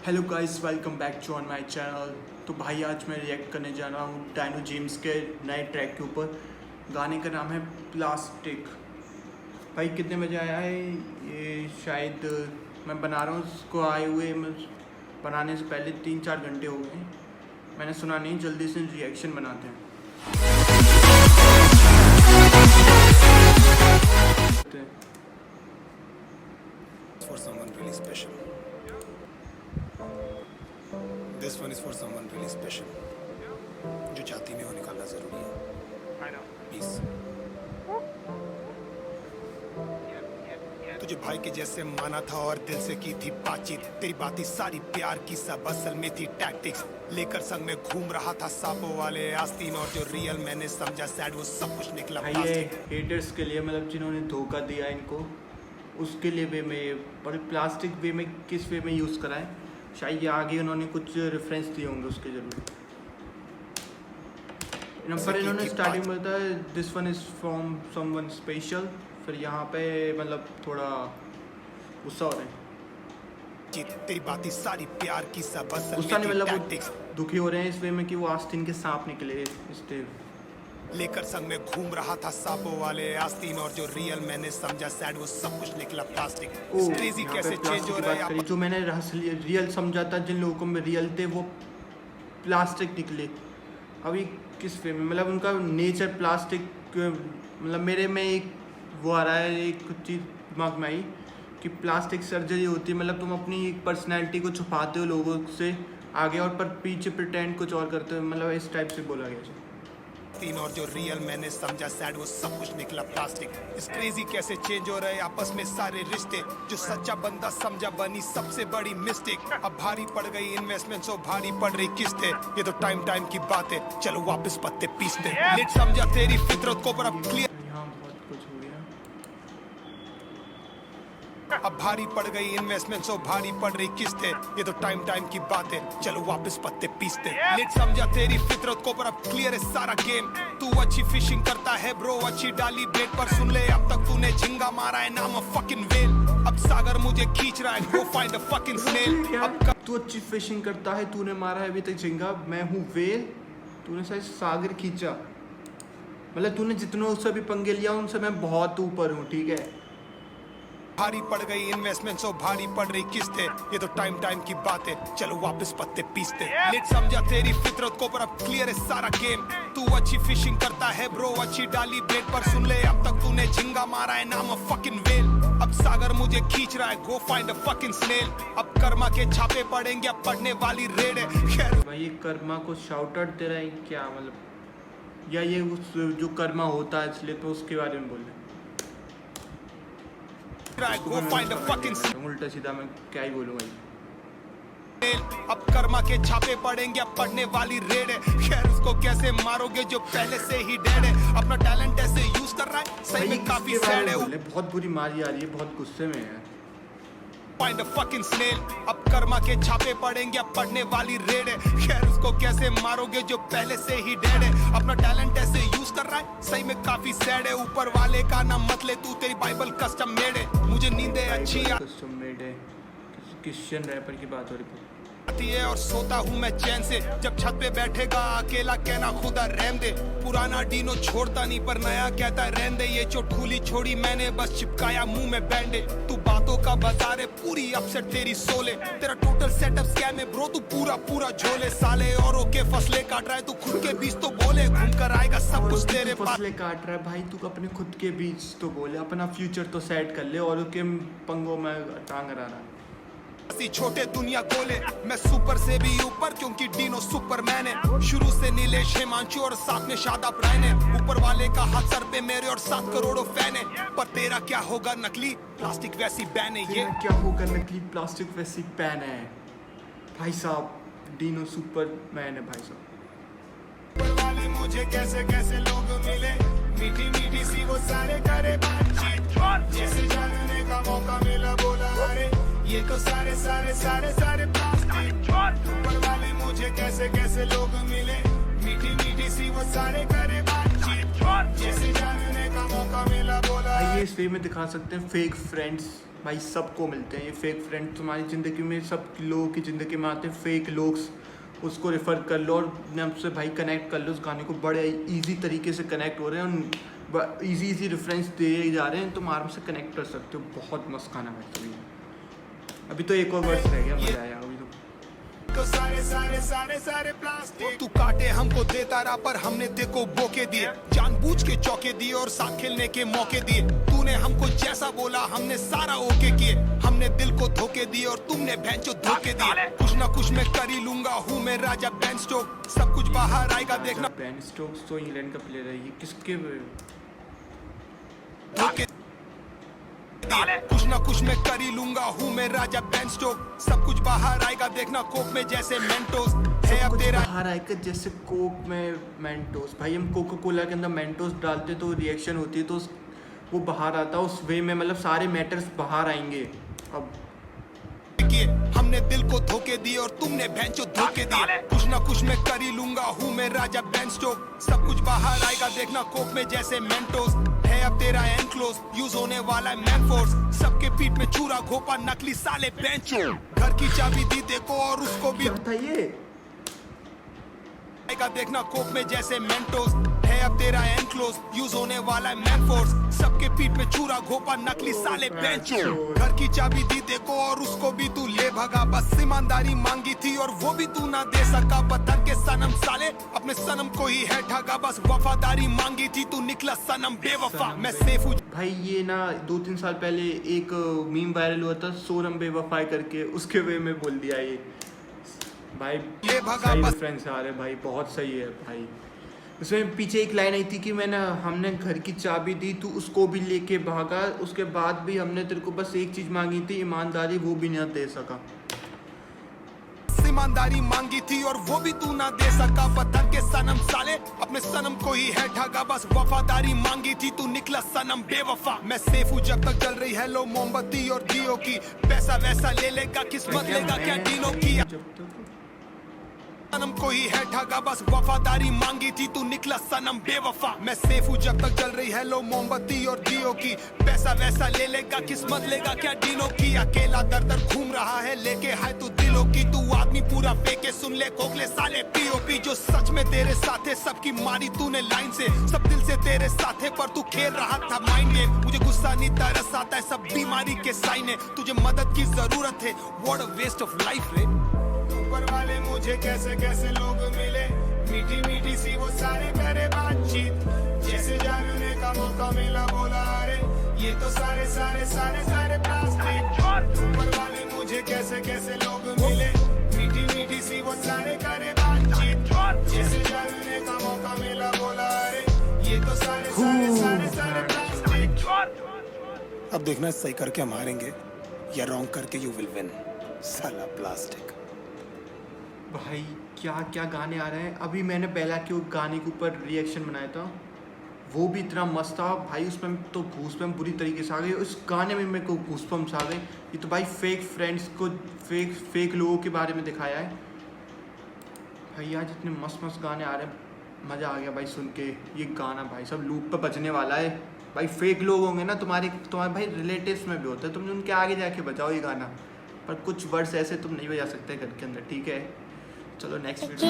Hello guys, welcome back to on my channel. तो भाई आज मैं रिएक्ट करने जा रहा हूँ डायनो जेम्स के नए ट्रैक के ऊपर। गाने का नाम है प्लास्टिक। भाई कितने बजे आया है ये? शायद मैं बना रहा हूँ उसको आए हुए बनाने से पहले 3-4 घंटे हो गए। मैंने सुना नहीं, जल्दी से रिएक्शन बनाते हैं। For someone really special. This one is for someone really special. जो जाती में हो निकालना जरूरी है। Peace. तुझे भाई के जैसे माना था और दिल से की थी बातचीत। तेरी बातें सारी प्यार की, सब असल में थी टैक्टिक्स। लेकर संग में घूम रहा था सांपों वाले आस्तीन, और जो रियल मैंने समझा सैड वो सब कुछ निकला प्लास्टिक। हेटर्स के लिए, मतलब जिन्होंने धोखा दिया इनको, उसके लिए वे में, पर प्लास्टिक वे में किस वे में यूज़ करा है। शायद ये आगे उन्होंने कुछ रेफरेंस दिए होंगे उसके जरूर। पर इन्होंने स्टार्टिंग में बताया this one is from someone special. फिर यहाँ पे मतलब थोड़ा गुस्सा हो रहे हैं। तेरी बातें सारी प्यार की, सब असल गुस्सा नहीं, मतलब टैक्टिक्स। दुखी हो रहे हैं इस वे में कि वो आस्तीन के सांप निकले इससे। लेकर संग में घूम रहा था सांपों वाले आस्तीन, और जो रियल मैंने समझा सैड वो सब कुछ निकला प्लास्टिक। क्रेजी कैसे चेंज हो रहा है। जो मैंने रियल समझा था, जिन लोगों में रियल थे वो प्लास्टिक निकले। अभी किस वे में, मतलब उनका नेचर प्लास्टिक, मतलब मेरे में एक वो आ रहा है, एक चीज़ दिमाग में आई कि प्लास्टिक सर्जरी होती है, मतलब तुम अपनी एक पर्सनैलिटी को छुपाते हो लोगों से आगे, और पर पीछे प्रिटेंड कुछ और करते हो, मतलब इस टाइप से बोला गया। और जो रियल मैंने समझा सैड वो सब कुछ निकला प्लास्टिक। इस क्रेजी कैसे चेंज हो रहे आपस में सारे रिश्ते। जो सच्चा बंदा समझा बनी सबसे बड़ी मिस्टेक। अब भारी पड़ गई इन्वेस्टमेंट, सो भारी पड़ रही किस्तें। ये तो टाइम की बात है, चलो वापस पत्ते पीसते। लेट समझा तेरी फितरत को, पर अब क्लियर। अब भारी पड़ गई इन्वेस्टमेंट, सो भारी पड़ रही किस्तें। ये तो टाइम की बात है, चलो वापस पत्ते पीसते। लेट समझा तेरी फितरत को, पर अब क्लियर है सारा गेम। तू अच्छी फिशिंग करता है ब्रो, अच्छी डाली बेट पर, सुन ले अब तक तूने झिंगा मारा है, नाम फकिंग वेल। अब सागर मुझे खींच रहा है, go find a fucking snail. अब तू अच्छी फिशिंग करता है, तूने मारा है अभी तक झिंगा, मैं हूँ वेल। तूने शायद सागर खींचा, मतलब तूने जितनों उससे भी पंगे लिया उनसे मैं बहुत ऊपर हूँ, ठीक है। भारी पड़ गई इन्वेस्टमेंट, सो भारी पड़ रही किस्तें। ये तो टाइम की बात है, चलो वापस पत्ते पीसते। लेट समझा तेरी फितरत को, पर अब क्लियर है सारा गेम। तू अच्छी फिशिंग करता है ब्रो, अच्छी डाली बेट पर, सुन ले अब तक तूने झिंगा मारा है, नाम फकिंग वेल। अब सागर मुझे खींच रहा है, go find a fucking snail. अब कर्मा के छापे पड़ेंगे, अब पड़ने वाली रेड है। खैर भाई ये कर्मा को शाउट आउट दे रहा है क्या, मतलब या ये उस जो कर्मा होता है इसलिए, तो उसके बारे में बोल रहे हैं। उल्टा सीधा मैं क्या ही बोलूँ भाई। अब कर्मा के छापे पड़ेंगे, अब पड़ने वाली रेड है। खैर उसको कैसे मारोगे जो पहले से ही डेड है। अपना टैलेंट ऐसे यूज कर रहा है, सही में काफी सैड है। बहुत बुरी मारी आ रही है, बहुत गुस्से में है। Find a fucking snail। अब कर्मा के छापे पड़ेंगे, अब पड़ने वाली रेड है। खैर उसको कैसे मारोगे जो पहले से ही डेड है। अपना टैलेंट ऐसे यूज कर रहा है, सही में काफी सैड है। ऊपर वाले का नाम मत ले तू, तेरी बाइबल कस्टम मेड है। मुझे नींदें अच्छी कस्टम मेड है, क्रिश्चियन रैपर की बात हो रही है और सोता हूँ मैं चैन से। जब छत पे बैठेगा अकेला कहना खुदा रहम दे। पुराना डीनो छोड़ता नहीं, पर नया कहता रहन दे। ये चोटखुली छोड़ी मैंने, बस चिपकाया मुंह में बैंडे। तू बातों का बाजार है, पूरी अपसेट तेरी सोले। तेरा टोटल सेटअप स्कैम है ब्रो, तू पूरा झोले। साले औरों के फसले काट रहा है, तू खुद के बीच तो बोले। घूम कर आएगा सब कुछ तेरे पास। फसले काट रहा है भाई, तू अपने खुद के बीच तो बोले। अपना फ्यूचर तो सेट कर ले, औरों के पंगों में टांग रहा है। छोटे दुनिया गोले, मैं सुपर से भी ऊपर, क्योंकि डीनो सुपरमैन है। शुरू से नीलेश हिमांशु और साथ में शादाब राय ने। ऊपर वाले का हाथ सर पे मेरे और 7 करोड़ों फैन है। पर तेरा क्या होगा नकली, प्लास्टिक वैसी बैन है। ये क्या होगा नकली, प्लास्टिक वैसी बैन है। भाई साहब डीनो सुपरमैन है भाई साहब। ऊपर वाले मुझे कैसे कैसे लोग मिले, मीठी सी वो सारे करे बातचीत। जैसे जानने का मौका मिला बोला अरे ये तो सारे प्लास्टिक। ऊपर वाले मुझे कैसे कैसे लोग मिले, मीठी सी वो सारे करे बातचीत। जैसे जानने का मौका मिला बोला भाई ये इस वे में दिखा सकते हैं फेक फ्रेंड्स भाई सबको मिलते हैं। ये फेक फ्रेंड्स तुम्हारी ज़िंदगी में सब लोगों की ज़िंदगी में आते हैं, फेक लोग, उसको रेफ़र कर लो और अपने आपसे भाई कनेक्ट कर लो उस गाने को। बड़े इजी तरीके से कनेक्ट हो रहे हैं और इजी रेफरेंस दे जा रहे हैं, तुम आराम से कनेक्ट कर सकते हो। बहुत मस्त गाना है भाई। अभी तो एक और वर्स रह गया, मजा आया अभी तो सारे प्लास्टिक तू काटे हमको देता रहा, पर हमने देखो बोके दिए, जानबूझ के चौके दिए और साथ खेलने के मौके दिए। तूने हमको जैसा बोला हमने सारा ओके किए, हमने दिल को धोखे दिए और तुमने भैंचो धोखे दिए। कुछ ना कुछ मैं कर ही लूंगा, हूँ मैं राजा बेन स्टोक, सब कुछ बाहर आएगा देखना। बेन स्टोक्स तो इंग्लैंड का प्लेयर है, ये किसके धोखे कुछ ना कुछ मैं कर ही लूंगा, हूँ मैं राजा बेन स्टोक, सब कुछ बाहर आएगा देखना। कोक में जैसे मेंटोस है अब तेरा, बाहर आएगा जैसे कोक में मेंटोस। भाई हम कोका कोला के अंदर मेंटोस डालते तो रिएक्शन होती है तो वो बाहर आता है उस वे में, मतलब सारे मैटर्स बाहर आएंगे। अब हमने दिल को धोखे दिए और तुमने भैंचो धोखे दिए। कुछ ना कुछ मैं कर ही लूंगा, हूँ मैं राजा बेन स्टोक, सब कुछ बाहर आएगा देखना। कोक में जैसे मेंटोस है अब तेरा एनक्लोज, यूज होने वाला है मैन फोर्स, सबके पीठ में चूरा घोपा नकली साले बेंचो। घर की चाबी दी देखो और उसको भी क्या था ये? आएगा देखना। कोक में जैसे मेंटोस है अब तेरा एनक्लोज, यूज होने वाला है मैन फोर्स, सबके पीठ में चूरा घोपा नकली साले बेंचो। घर की चाबी दी देखो और उसको भी तू ले भगा, बस ईमानदारी मांगी थी और वो भी तू ना दे सका। बदर के सनम साले अपने सनम को ही है ठगा, बस वफादारी मांगी थी तू निकला सनम बेवफा। मैं सेफ हूँ भाई ये ना 2-3 साल पहले एक मीम वायरल हुआ था सोरम बेवफाई करके, उसके वे में बोल दिया ये भाई। ले भगा सही बस रेफरेंस आ रहे भाई, बहुत सही है भाई। उसमें पीछे एक लाइन आई थी कि हमने घर की चाबी दी तू उसको भी लेके भागा, उसके बाद भी हमने तेरे को बस एक चीज मांगी थी ईमानदारी, वो भी ना दे सका। ईमानदारी मांगी थी और वो भी तू ना दे सका। पत्थर के सनम साले अपने सनम को ही है ठगा, बस वफादारी मांगी थी तू निकला सनम बेवफा। मैं सेफ हूँ जब तक जल रही है लो मोमबत्ती और दियो की, पैसा वैसा ले लेगा किस्मत लेगा क्या डीनो की। जब तक सनम को ही है ठगा, बस वफादारी मांगी थी तू निकला सनम बेवफा। मैं सेफ हूँ जब तक जल रही है लो मोमबत्ती और दियो की, पैसा वैसा ले लेगा किस्मत लेगा क्या डीनो की। अकेला दर दर घूम रहा है लेके है तू दिलों की, तू आदमी पूरा फेंके सुन ले खोखले साले पीओपी। जो सच में तेरे साथ है सबकी मारी तूने लाइन से, सब दिल से तेरे साथ है पर तू खेल रहा था माइंड गेम। मुझे गुस्सा नहीं तरस आता है, सब बीमारी के साइन है, तुझे मदद की जरूरत है, what a waste of life रे। ऊपर वाले मुझे कैसे कैसे लोग मिले, मीठी मीठी सी वो सारे करे बातचीत, जैसे जानने का मौका मिला बोला अरे ये तो सारे प्लास्टिक। ऊपर वाले मुझे कैसे कैसे लोग मिले, मीठी मीठी सी वो सारे करे बातचीत, जैसे जानने का मौका मिला बोला अरे ये तो सारे प्लास्टिक। अब देखना सही करके हम हारेंगे या रॉन्ग करके यू विल विन, साला प्लास्टिक। भाई क्या क्या गाने आ रहे हैं। अभी मैंने पहला के गाने के ऊपर रिएक्शन बनाया था, वो भी इतना मस्त था भाई, उसमें तो घूसपम्प बुरी तरीके से आ गए, उस गाने में मेरे को घूसपम्प्स आ गए। ये तो भाई फेक फ्रेंड्स को फेक लोगों के बारे में दिखाया है भाई। आज इतने मस्त मस्त गाने आ रहे हैं, मज़ा आ गया भाई सुन के। ये गाना भाई सब लूप पे बजने वाला है भाई। फेक लोग होंगे ना तुम्हारे भाई रिलेटिव्स में भी होता है, तुम उनके आगे जाके बजाओ ये गाना, पर कुछ वर्ड्स ऐसे तुम नहीं बजा सकते घर के अंदर, ठीक है। चलो नेक्स्ट वीडियो।